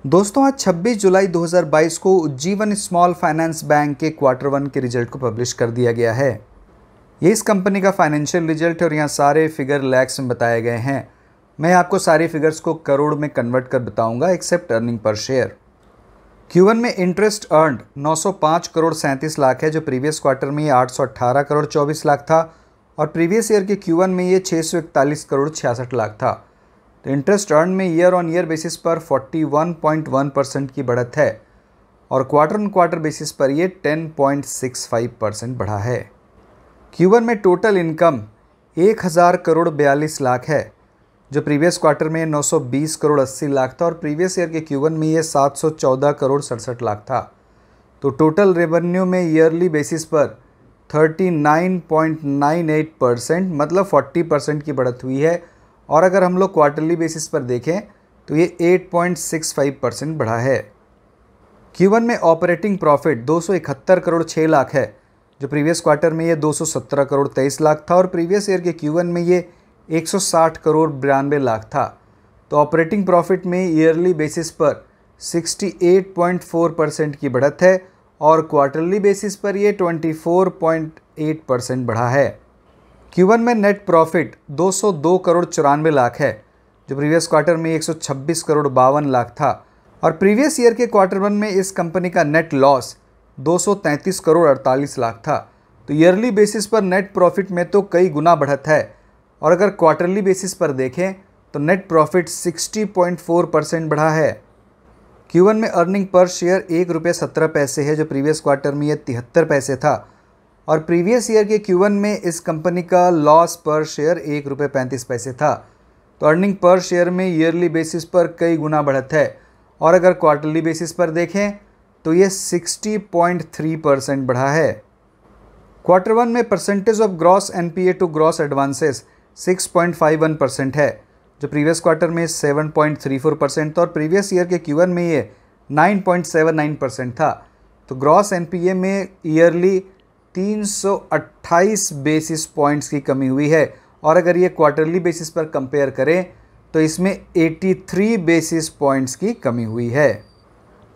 दोस्तों आज 26 जुलाई 2022 को उज्जीवन स्मॉल फाइनेंस बैंक के क्वार्टर 1 के रिजल्ट को पब्लिश कर दिया गया है। ये इस कंपनी का फाइनेंशियल रिजल्ट है और यहाँ सारे फिगर लैक्स में बताए गए हैं। मैं आपको सारे फिगर्स को करोड़ में कन्वर्ट कर बताऊंगा accept earning per share. Q1 में इंटरेस्ट अर्नड 905 करोड़ 37 लाख है, जो प्रीवियस क्वार्टर में ये 818 करोड़ 24 लाख था और प्रीवियस ईयर के Q1 में ये 641 करोड़ 66 लाख था। तो इंटरेस्ट अर्न में ईयर ऑन ईयर बेसिस पर 41.1% की बढ़त है और क्वार्टर ऑन क्वार्टर बेसिस पर ये 10.65% बढ़ा है। Q1 में टोटल इनकम 1000 करोड़ 42 लाख है, जो प्रीवियस क्वार्टर में 920 करोड़ 80 लाख था और प्रीवियस ईयर के Q1 में ये 714 करोड़ 67 लाख था। तो टोटल रेवेन्यू में ईयरली बेसिस पर 39.98% मतलब 40% की बढ़त हुई है और अगर हम लोग क्वार्टरली बेसिस पर देखें तो ये 8.65% बढ़ा है। Q1 में ऑपरेटिंग प्रॉफिट 271 करोड़ 6 लाख है, जो प्रीवियस क्वार्टर में ये 217 करोड़ 23 लाख था और प्रीवियस ईयर के Q1 में ये 160 करोड़ 92 लाख था। तो ऑपरेटिंग प्रॉफिट में ईयरली बेसिस पर 68.4% की बढ़त है और क्वार्टरली बेसिस पर ये 24.8% बढ़ा है। Q1 में नेट प्रॉफिट 202 करोड़ 94 लाख है, जो प्रीवियस क्वार्टर में 126 करोड़ 52 लाख था और प्रीवियस ईयर के क्वार्टर 1 में इस कंपनी का नेट लॉस 233 करोड़ 48 लाख था। तो ईयरली बेसिस पर नेट प्रॉफिट में तो कई गुना बढ़त है और अगर क्वार्टरली बेसिस पर देखें तो नेट प्रॉफिट 60.4% बढ़ा है। Q1 में अर्निंग पर शेयर ₹1.17 है, जो प्रीवियस क्वार्टर में ये 73 पैसे था और प्रीवियस ईयर के Q1 में इस कंपनी का लॉस पर शेयर ₹1.35 था। तो अर्निंग पर शेयर में ईयरली बेसिस पर कई गुना बढ़त है और अगर क्वार्टरली बेसिस पर देखें तो ये 60.3% बढ़ा है। क्वार्टर 1 में percentage of gross NPA to gross advances 6.51% है, जो प्रीवियस क्वार्टर में 7.34% और प्रीवियस ईयर के Q1 में ये 9.79% था। तो ग्रॉस NPA में ईयरली 328 बेसिस पॉइंट्स की कमी हुई है और अगर ये क्वार्टरली बेसिस पर कंपेयर करें तो इसमें 83 बेसिस पॉइंट्स की कमी हुई है।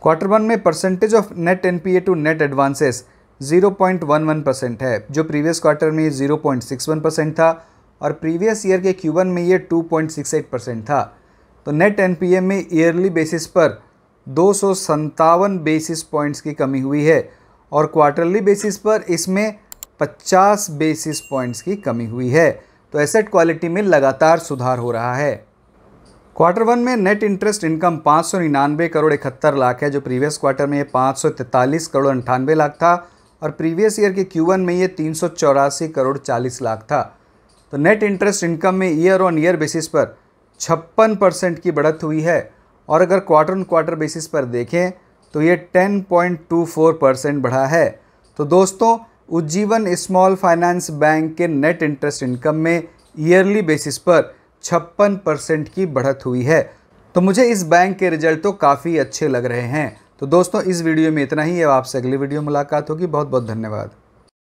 क्वार्टर 1 में percentage of net NPA to net advances 0.11% है, जो प्रीवियस क्वार्टर में 0.61% था और प्रीवियस ईयर के Q1 में ये 2.68% था। तो नेट NPA में ईयरली बेसिस पर 257 बेसिस पॉइंट्स की कमी हुई है और क्वार्टरली बेसिस पर इसमें 50 बेसिस पॉइंट्स की कमी हुई है। तो एसेट क्वालिटी में लगातार सुधार हो रहा है। क्वार्टर 1 में net interest income 599 crore 71 lakh है, जो प्रीवियस क्वार्टर में ये 543 करोड़ 98 लाख था और प्रीवियस ईयर के Q1 में ये 384 करोड़ 40 लाख था। तो नेट इंटरेस्ट इनकम में ईयर ऑन ईयर बेसिस पर 56% की बढ़त हुई है और अगर क्वार्टर ऑन क्वार्टर बेसिस पर देखें तो ये 10.24% बढ़ा है। तो दोस्तों उज्जीवन स्मॉल फाइनेंस बैंक के नेट इंटरेस्ट इनकम में ईयरली बेसिस पर 56% की बढ़त हुई है। तो मुझे इस बैंक के रिजल्ट तो काफ़ी अच्छे लग रहे हैं। तो दोस्तों इस वीडियो में इतना ही है। आपसे अगली वीडियो मुलाकात होगी। बहुत बहुत धन्यवाद।